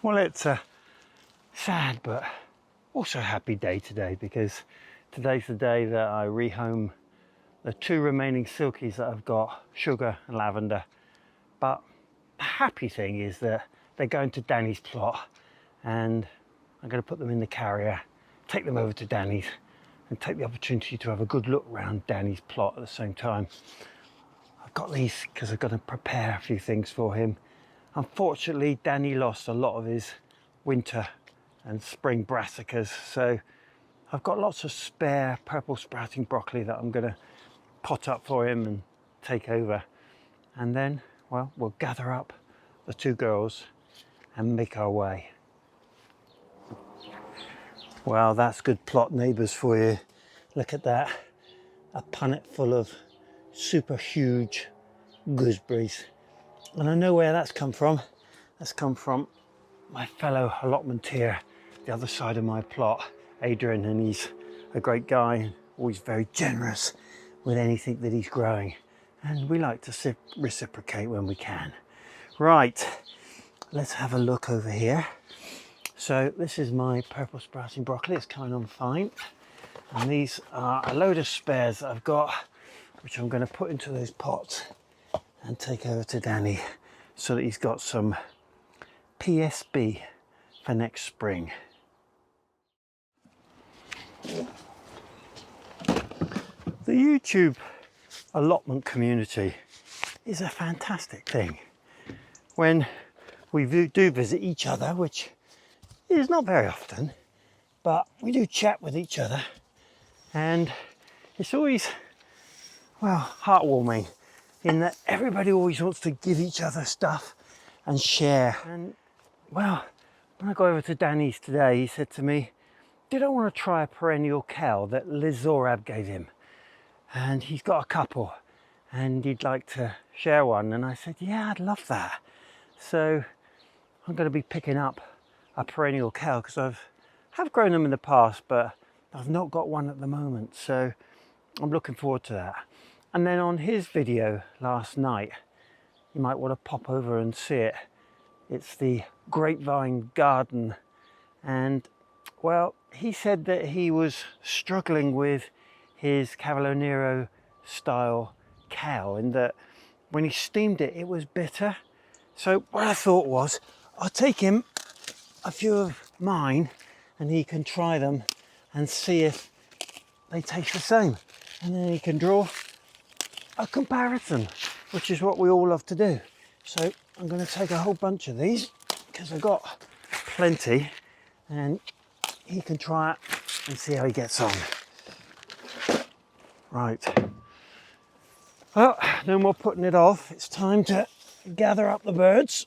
Well, it's a sad but also happy day today, because today's the day that I rehome the two remaining silkies that I've got, Sugar and Lavender. But the happy thing is that they're going to Danny's plot, and I'm going to put them in the carrier, take them over to Danny's, and take the opportunity to have a good look around Danny's plot at the same time. I've got these because I've got to prepare a few things for him. Unfortunately, Danny lost a lot of his winter and spring brassicas, so I've got lots of spare purple sprouting broccoli that I'm going to pot up for him and take over. And then, well, we'll gather up the two girls and make our way. Well, that's good plot neighbours for you. Look at that, a punnet full of super huge gooseberries. And I know where that's come from. That's come from my fellow allotmenteer, the other side of my plot, Adrian, and he's a great guy, always very generous with anything that he's growing. And we like to reciprocate when we can. Right, let's have a look over here. So this is my purple sprouting broccoli, it's coming on fine. And these are a load of spares that I've got, which I'm going to put into those pots and take over to Danny so that he's got some PSB for next spring. The YouTube allotment community is a fantastic thing. When we do visit each other, which is not very often, but we do chat with each other, and it's always, well, heartwarming in that everybody always wants to give each other stuff and share. And well, when I go over to Danny's today, he said to me, did I want to try a perennial kale that Liz Zorab gave him? And he's got a couple and he'd like to share one. And I said, yeah, I'd love that. So I'm going to be picking up a perennial kale because have grown them in the past, but I've not got one at the moment. So I'm looking forward to that. And then on his video last night, you might want to pop over and see it. It's the Grapevine garden. And well, he said that he was struggling with his Cavolo Nero style kale, in that when he steamed it, it was bitter. So what I thought was, I'll take him a few of mine and he can try them and see if they taste the same. And then he can draw a comparison, which is what we all love to do. So I'm going to take a whole bunch of these because I've got plenty, and he can try it and see how he gets on. Right, well, no more putting it off. It's time to gather up the birds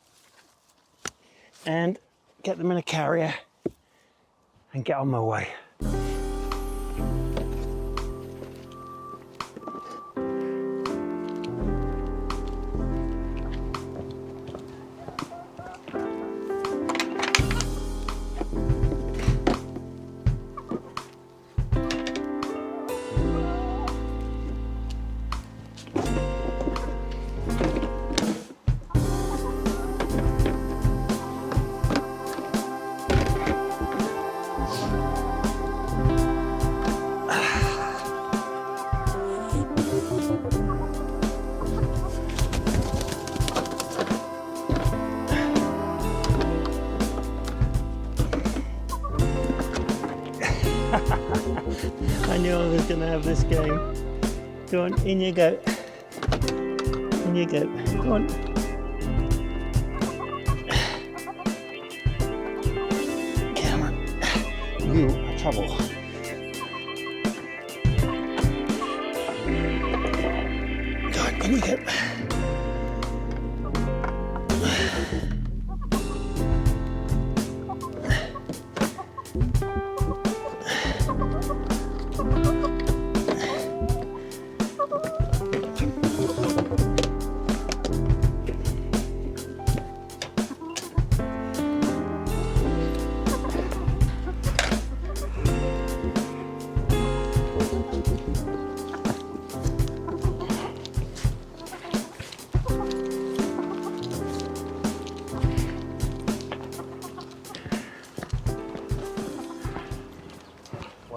and get them in a carrier and get on my way. I knew I was going to have this game. Go on, in you go. In you go. Go on. Come on. You are trouble. Go on, in you go.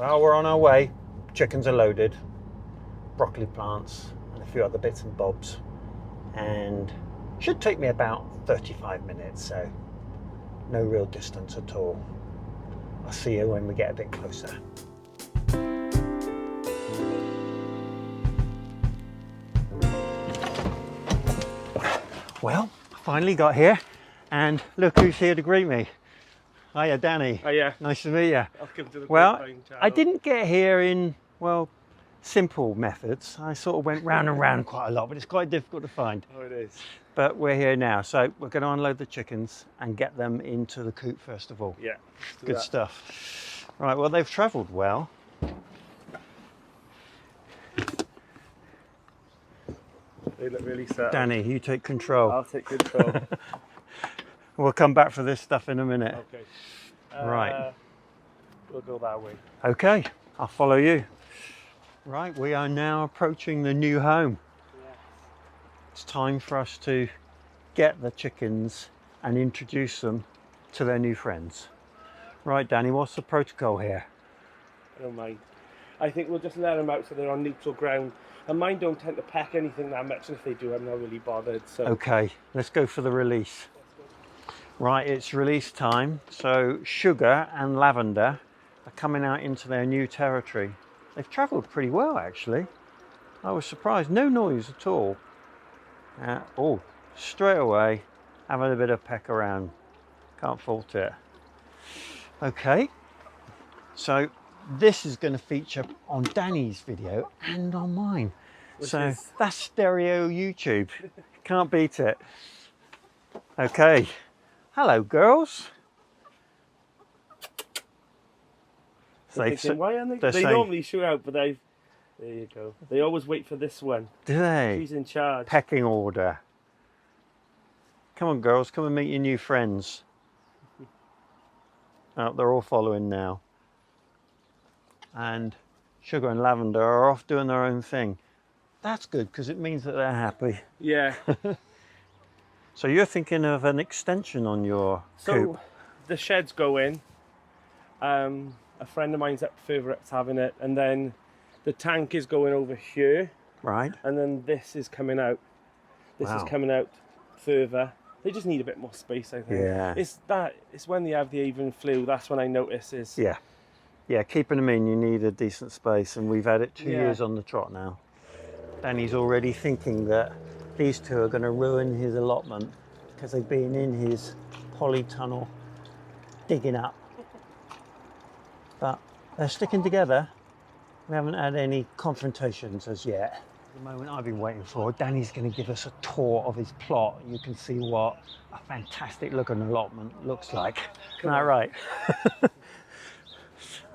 Well, we're on our way. Chickens are loaded, broccoli plants, and a few other bits and bobs. And should take me about 35 minutes, so no real distance at all. I'll see you when we get a bit closer. Well, I finally got here, and look who's here to greet me. Hiya, Danny. Hiya. Nice to meet you. Welcome to the Grapevine channel. I didn't get here in, well, simple methods. I sort of went round and round quite a lot, but it's quite difficult to find. Oh, it is. But we're here now, so we're going to unload the chickens and get them into the coop first of all. Yeah. Good stuff. Right, well, they've travelled well. They look really set. Danny, you take control. I'll take control. We'll come back for this stuff in a minute. Okay. Right. We'll go that way. Okay, I'll follow you. Right, we are now approaching the new home. Yeah. It's time for us to get the chickens and introduce them to their new friends. Right, Danny, what's the protocol here? I don't mind. I think we'll just let them out so they're on neutral ground. And mine don't tend to peck anything that much, and if they do, I'm not really bothered. So. Okay, let's go for the release. Right, it's release time. So Sugar and Lavender are coming out into their new territory. They've travelled pretty well, actually. I was surprised, no noise at all. Oh, straight away, having a bit of peck around. Can't fault it. Okay, so this is going to feature on Danny's video and on mine. So that's stereo YouTube. Can't beat it. Okay. Hello, girls. Why aren't they? They normally shoot out, but there you go. They always wait for this one. Do they? She's in charge. Pecking order. Come on, girls. Come and meet your new friends. Oh, they're all following now. And Sugar and Lavender are off doing their own thing. That's good because it means that they're happy. Yeah. So you're thinking of an extension on your coop? The sheds go in. A friend of mine's up further up's having it, and then the tank is going over here. Right. And then this is coming out. This is coming out further. They just need a bit more space, I think. Yeah. It's when they have the avian flu, that's when I notice is. Yeah. Yeah, keeping them in, you need a decent space, and we've had it 2 years on the trot now. Danny's already thinking that these two are going to ruin his allotment because they've been in his polytunnel digging up. But they're sticking together. We haven't had any confrontations as yet. The moment I've been waiting for, Danny's going to give us a tour of his plot. You can see what a fantastic looking allotment looks like. Isn't that right?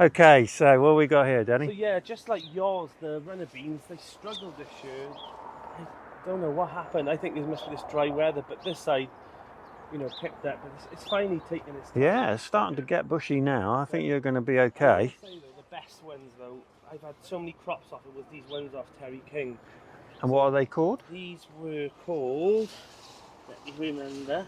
Okay, so what we got here, Danny? So yeah, just like yours, the runner beans, they struggled this year. I don't know what happened. I think it must be this dry weather, but this side, picked up. But it's finally taking its time. Yeah, it's starting to get bushy now. I think you're going to be okay. I'd say, though, the best ones, though, I've had so many crops off it, was these ones off Terry King. And what are they called? These were called, let me remember.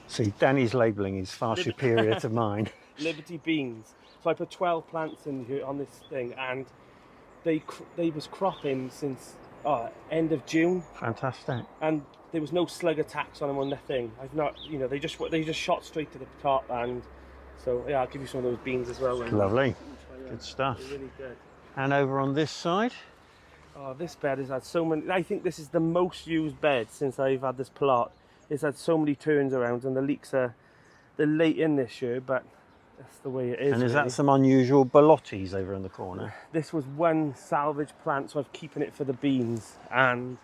See, Danny's labelling is far superior to mine. Liberty beans. So I put 12 plants in here on this thing, and they was cropping since end of June. Fantastic. And there was no slug attacks on them or nothing. I've not, they just shot straight to the top, and so yeah, I'll give you some of those beans as well. Lovely. Good stuff. They're really good. And over on this side? Oh, this bed has had so many. I think this is the most used bed since I've had this plot. It's had so many turns around, and the leeks they're late in this year, but that's the way it is. And is that some unusual Ballottis over in the corner? This was one salvage plant, so I'm keeping it for the beans. And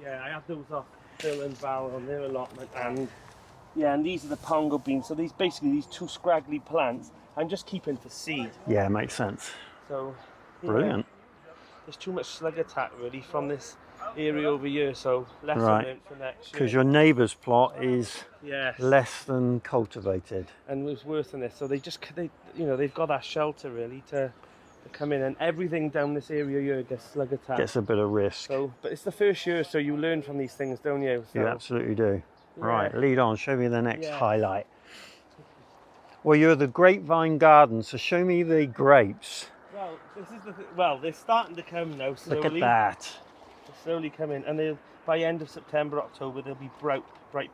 yeah, I have those off Phil and Val on their allotment. And yeah, and these are the Pongo beans. So these two scraggly plants, I'm just keeping for seed. Yeah, makes sense. So brilliant. There's too much slug attack really from this area over here, so less of it for next year. Because your neighbour's plot is less than cultivated, and it was worse than this. So they've got that shelter really to come in, and everything down this area here gets slug attack. Gets a bit of risk. So, but it's the first year, so you learn from these things, don't you? So, you absolutely do. Yeah. Right, lead on. Show me the next highlight. Well, you're the Grapevine garden, so show me the grapes. Well, this is the well, they're starting to come now slowly. Look at that. They're slowly coming, and they'll by end of September, October, they'll be bright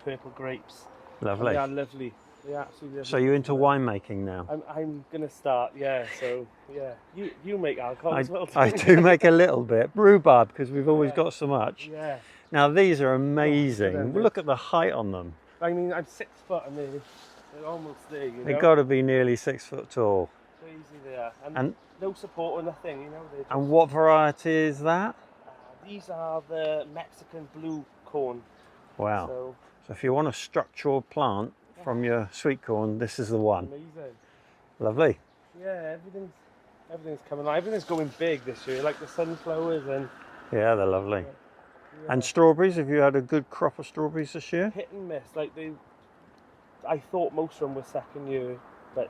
purple grapes. Lovely. And they are lovely. They are absolutely lovely. So you're into winemaking now? I'm gonna start, yeah. So yeah, you make alcohol as well. I do make a little bit rhubarb because we've always got so much. Yeah. Now these are amazing. Look at the height on them. I mean, I'm 6 foot, and they're almost there. You know? They've got to be nearly 6 foot tall. Crazy they are, And no support or nothing. You know. Just, and what variety is that? These are the Mexican blue corn. Wow. So if you want a structural plant from your sweet corn, this is the one. Amazing. Lovely. Yeah, everything's coming on. Everything's going big this year, like the sunflowers and. Yeah, they're lovely. Yeah. And strawberries, have you had a good crop of strawberries this year? Hit and miss. Like I thought most of them were second year, but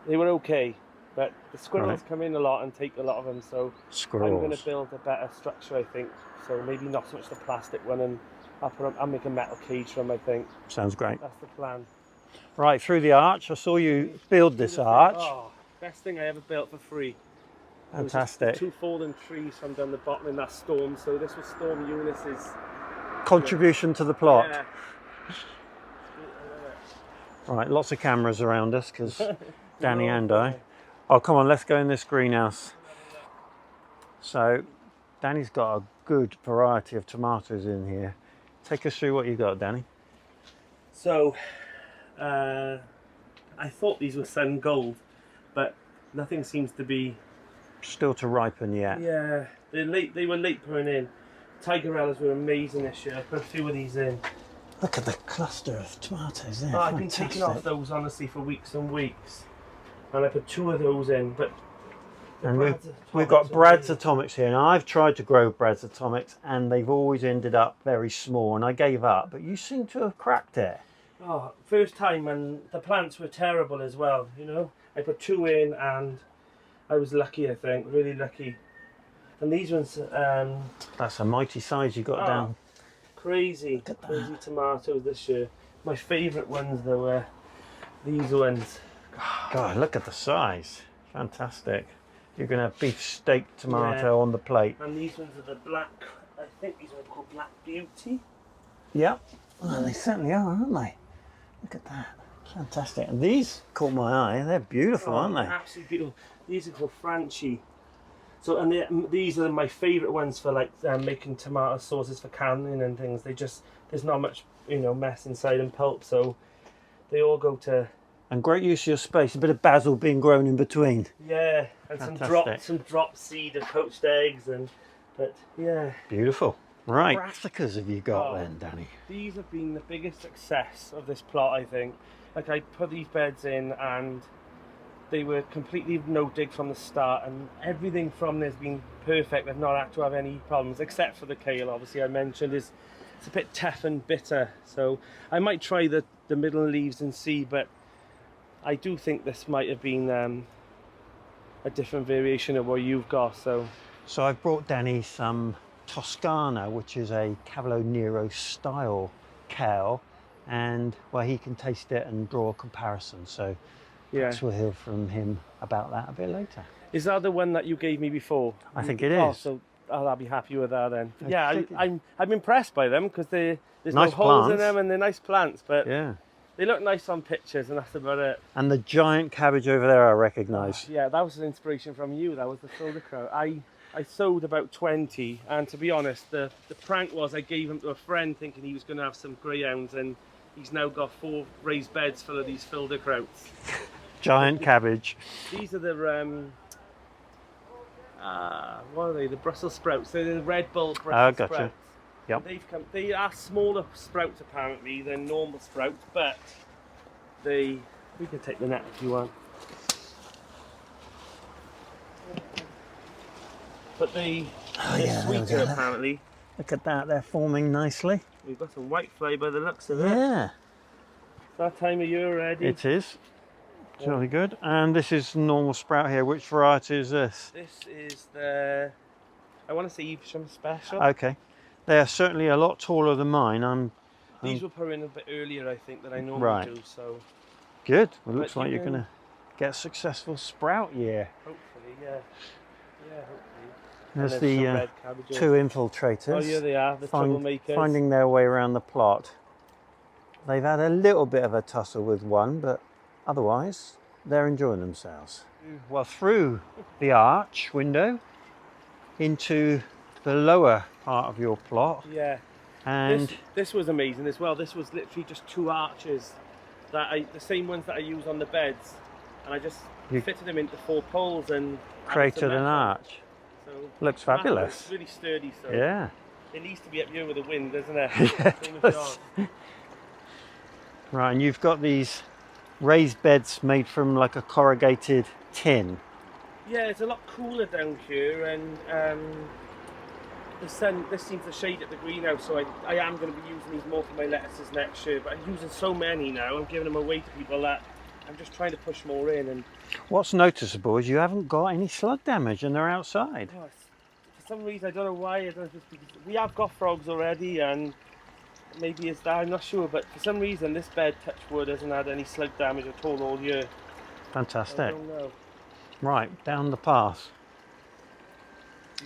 they were okay. But the squirrels come in a lot and take a lot of them, so Squirrels. I'm going to build a better structure, I think. So maybe not so much the plastic one, and I'll make a metal cage for them, I think. Sounds great. That's the plan. Right, through the arch. I saw you build this arch. Oh, best thing I ever built for free. Fantastic. 2 fallen trees from down the bottom in that storm, so this was Storm Eunice's Contribution to the plot. Yeah. Right, lots of cameras around us because Danny and I. Oh, come on, let's go in this greenhouse. So, Danny's got a good variety of tomatoes in here. Take us through what you got, Danny. So, I thought these were sun gold, but nothing seems to be. Still to ripen yet. Yeah, they were late putting in. Tigerellas were amazing this year. I put a few of these in. Look at the cluster of tomatoes there. I've been taking off those honestly for weeks and weeks, and I put 2 of those in. But and we've got Brad's Atomics here. Now I've tried to grow Brad's Atomics, and they've always ended up very small, and I gave up. But you seem to have cracked it. Oh, first time, and the plants were terrible as well. You know, I put 2 in, and I was lucky. I think really lucky. And these ones. That's a mighty size you got down. Crazy tomatoes this year. My favourite ones though were these ones. God, look at the size. Fantastic. You're going to have beef steak tomato on the plate. And these ones are the black, I think these are called Black Beauty. Yeah, well, they certainly are, aren't they? Look at that. Fantastic. And these caught my eye. They're beautiful, aren't they? Absolutely beautiful. These are called Franchi. So, and these are my favourite ones for like making tomato sauces for canning and things. There's not much, mess inside and pulp, so they all go to. And great use of your space. A bit of basil being grown in between. Yeah, and fantastic. some drop seed of poached eggs, but yeah. Beautiful. Right. Brassicas have you got then, Danny? These have been the biggest success of this plot, I think. Like I put these beds in and they were completely no dig from the start, and everything from there's been perfect. I've not had to have any problems, except for the kale, obviously I mentioned, it's a bit tough and bitter. So I might try the middle leaves and see, but I do think this might have been a different variation of what you've got. So I've brought Danny some Toscana, which is a Cavolo Nero style kale, and well, he can taste it and draw a comparison. So perhaps we'll hear from him about that a bit later. Is that the one that you gave me before? I think it is. So I'll be happy with that then. Yeah, I'm impressed by them because there's nice no holes plants in them and they're nice plants, but yeah, they look nice on pictures and that's about it. And the giant cabbage over there I recognise. Yeah, that was an inspiration from you. That was the Filderkraut. I sowed about 20, and to be honest, the prank was I gave them to a friend thinking he was going to have some greyhounds, and he's now got 4 raised beds full of these Filderkrauts. Giant cabbage. These are the what are they? The Brussels sprouts. They're the Red Bull Brussels sprouts. Yep. They are smaller sprouts apparently than normal sprouts, but we can take the net if you want. But they're sweeter apparently. Look at that, they're forming nicely. We've got some white fly by the looks of it. Yeah. It's that time of year already. It is. Jolly good. And this is normal sprout here. Which variety is this? This is the, I want to say Evesham Special. Okay. They are certainly a lot taller than mine. These were put in a bit earlier, I think, than I normally do. So Good. Well, it looks But like you you're can- going to get a successful sprout year. Hopefully, yeah. Yeah, hopefully. There's And the some red cabbages. 2 infiltrators. Oh, yeah, they are, the troublemakers. Finding their way around the plot. They've had a little bit of a tussle with one, but otherwise they're enjoying themselves. Well, through the arch window into the lower part of your plot. Yeah. And this was amazing as well. This was literally just 2 arches, the same ones that I use on the beds, and I just fitted them into 4 poles and created an arch. So looks fabulous. It's really sturdy. So yeah. It needs to be up here with the wind, doesn't it? Yeah, it does. Right, and you've got these raised beds made from like a corrugated tin. Yeah, it's a lot cooler down here, and the sun, this seems to shade at the greenhouse, so I am going to be using these more for my lettuces next year, but I'm using so many now, I'm giving them away to people that I'm just trying to push more in. And what's noticeable is you haven't got any slug damage and they're outside. Oh, for some reason, I don't know why, I don't know if it's because we have got frogs already, and maybe it's that, I'm not sure, but for some reason this bed, touch wood, hasn't had any slug damage at all year. Fantastic. I don't know. Right, down the path.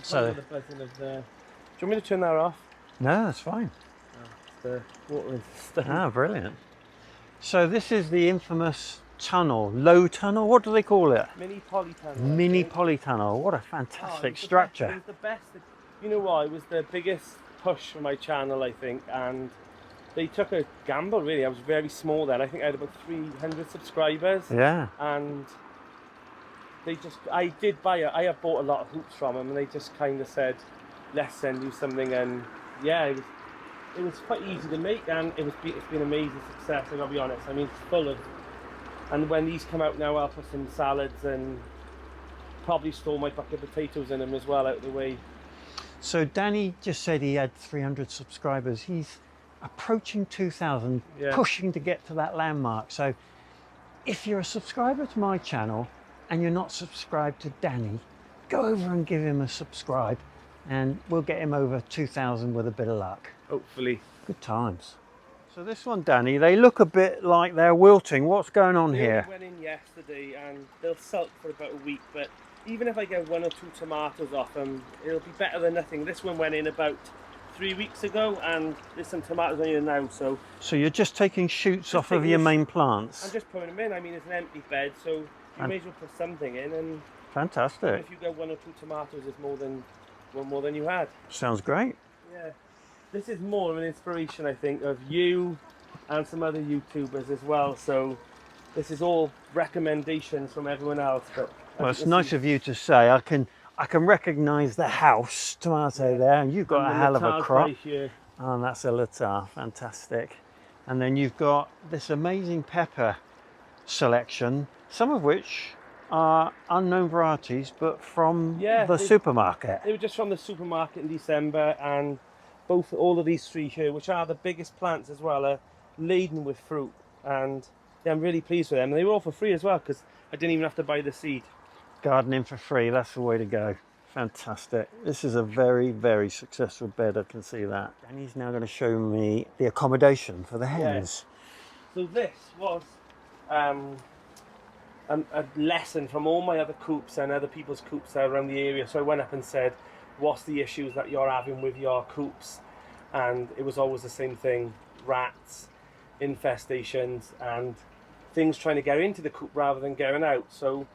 So, the buzzing of the... Do you want me to turn that off? no, that's fine. The water stuff. Ah, brilliant. So this is the infamous tunnel, low tunnel, what do they call it? Mini polytunnel. Mini polytunnel. What a fantastic structure. It was the best. You know what? It was the biggest push for my channel, I think, and they took a gamble. Really, I was very small then. I think I had about 300 subscribers. Yeah. And they just, I had bought a lot of hoops from them, and they just kind of said, "Let's send you something." And yeah, it was quite easy to make, and it's been amazing success. I gotta be honest. I mean, it's full of. And when these come out now, I'll put some salads and probably store my bucket of potatoes in them as well, out of the way. So Danny just said he had 300 subscribers. He's approaching 2,000, pushing to get to that landmark. So if you're a subscriber to my channel and you're not subscribed to Danny, go over and give him a subscribe and we'll get him over 2,000 with a bit of luck. Hopefully. Good times. So this one, Danny, they look a bit like they're wilting. What's going on here? They went in yesterday and they'll sulk for about a week, but even if I get 1 or 2 tomatoes off them, it'll be better than nothing. This one went in about 3 weeks ago, and there's some tomatoes on here now. So you're just taking shoots off of your main plants? I'm just putting them in. I mean, it's an empty bed, so you may as well put something in. And fantastic. if you get 1 or 2 tomatoes, it's more than you had. Sounds great. Yeah. This is more of an inspiration, I think, of you and some other YouTubers as well. So this is all recommendations from everyone else. But well, it's nice of you to say. I can recognise the house tomato there, and you've got a hell of a crop. Oh, that's a Latar, fantastic. And then you've got this amazing pepper selection, some of which are unknown varieties, but from the supermarket. They were just from the supermarket in December, and all of these 3 here, which are the biggest plants as well, are laden with fruit, and yeah, I'm really pleased with them. And they were all for free as well, because I didn't even have to buy the seed. Gardening for free, that's the way to go. Fantastic. This is a very, very successful bed, I can see that. And he's now going to show me the accommodation for the hens. Yeah. So this was a lesson from all my other coops and other people's coops around the area. So I went up and said, what's the issues that you're having with your coops? And it was always the same thing: rats, infestations, and things trying to get into the coop rather than getting out. So,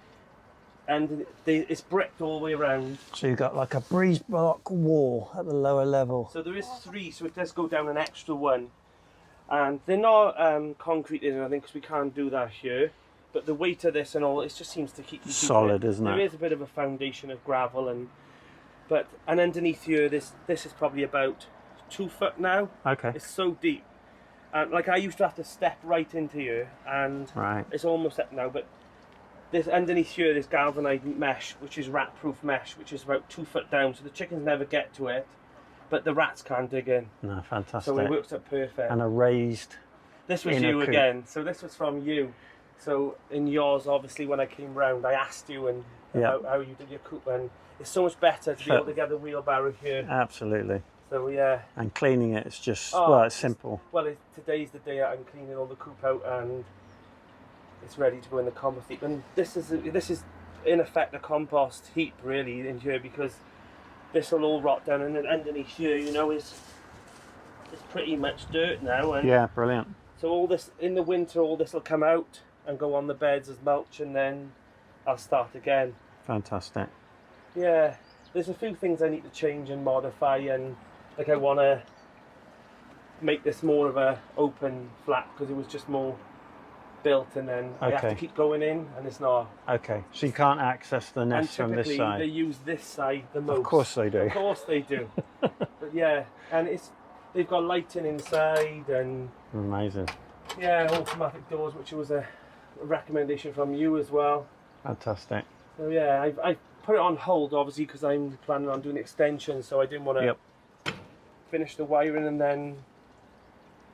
and it's bricked all the way around. So you've got like a breeze block wall at the lower level. So there is 3, so it does go down an extra 1. And they're not concrete in, I think, because we can't do that here. But the weight of this and all, it just seems to keep you solid, isn't it? There is a bit of a foundation of gravel, and underneath here, this is probably about 2 foot now. Okay. It's so deep. And like I used to have to step right into here, and it's almost up now. But this underneath here, this galvanized mesh, which is rat-proof mesh, which is about 2 foot down, so the chickens never get to it, but the rats can't dig in. No, fantastic. So it works out perfect. And a raised. This was you again. So this was from you. So in yours, obviously, when I came round, I asked you about how you did your coop, and it's so much better to be able to get the wheelbarrow here. Absolutely. So yeah. And cleaning it, it's just, well, it's simple. Well, today's the day I'm cleaning all the coop out, and it's ready to go in the compost heap. And this is in effect a compost heap really in here, because this will all rot down, and then underneath here, you know, is pretty much dirt now. And yeah, brilliant. so all this in the winter, all this will come out and go on the beds as mulch, and then I'll start again. Fantastic. Yeah, there's a few things I need to change and modify, and like I want to make this more of a open flat, because it was just more built, and then I have to keep going in, and it's not. Okay, so you can't access the nest from this side. They use this side the most. Of course they do. Of course they do. But yeah, and they've got lighting inside, and amazing. yeah, automatic doors, which was a recommendation from you as well. Fantastic. So yeah, I put it on hold obviously because I'm planning on doing extensions, so I didn't want to finish the wiring, and then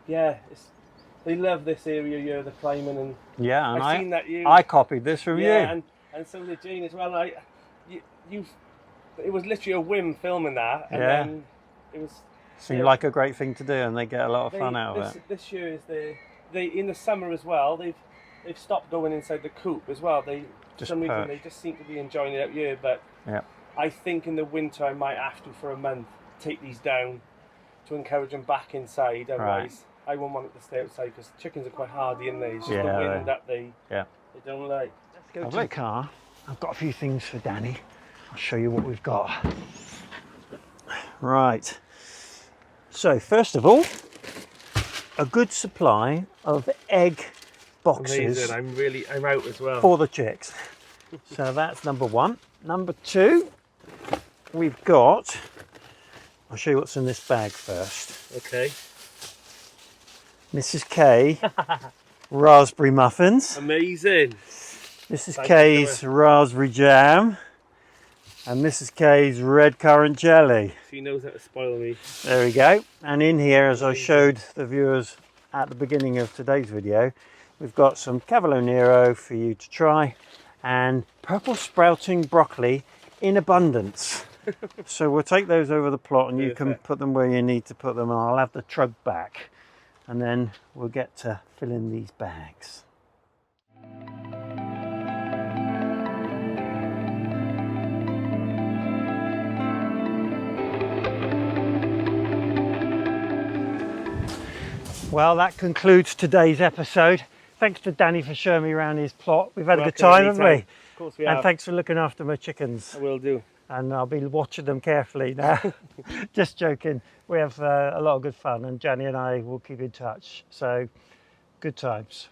yeah, they love this area here, the climbing, and yeah, and I've seen that I copied this from you. And so did Jane as well. It was literally a whim filming that, and then it was seemed like a great thing to do, and they get a lot of fun out of it. This year is they in the summer as well. They've stopped going inside the coop as well. For some reason they just seem to be enjoying it out here. But I think in the winter I might have to, for a month, take these down to encourage them back inside. Otherwise, I won't want it to stay outside, because chickens are quite hardy, and it's just the wind that they don't like. Let's go. Lovely car. I've got a few things for Danny. I'll show you what we've got. Right. So first of all, a good supply of egg boxes. Amazing. I'm out as well. For the chicks. So that's number one. Number two, we've got, I'll show you what's in this bag first. Okay. Mrs. K raspberry muffins. Amazing. Mrs. K's raspberry jam. And Mrs. K's red currant jelly. She knows how to spoil me. There we go. And in here, as I showed the viewers at the beginning of today's video, we've got some Cavolo Nero for you to try, and purple sprouting broccoli in abundance. So we'll take those over the plot, and you can put them where you need to put them, and I'll have the truck back, and then we'll get to fill in these bags. Well, that concludes today's episode. Thanks to Danny for showing me around his plot. We've had a good time, haven't we? Of course we have. And thanks for looking after my chickens. I will do. And I'll be watching them carefully now. Just joking. We have a lot of good fun, and Jenny and I will keep in touch. So, good times.